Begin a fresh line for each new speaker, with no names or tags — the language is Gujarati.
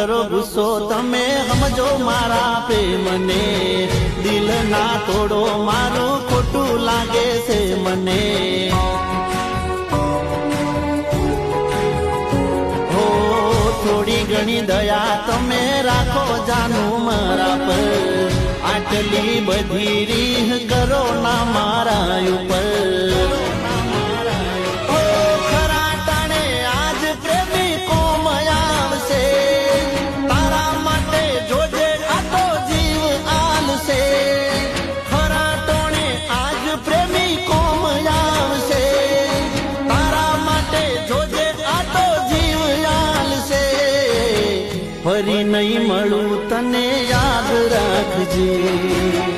કરો ગુસ્સો તમે સમજો મારા પ્રેમને, દિલ ના તોડો મારું ખોટું લાગે છે મને. હો થોડી ઘણી દયા તમે રાખો જાનું મારા પર, આટલી બધી રીહ કરો ના મારા ઉપર. ફરી નહીં મળું તને યાદ રાખજે.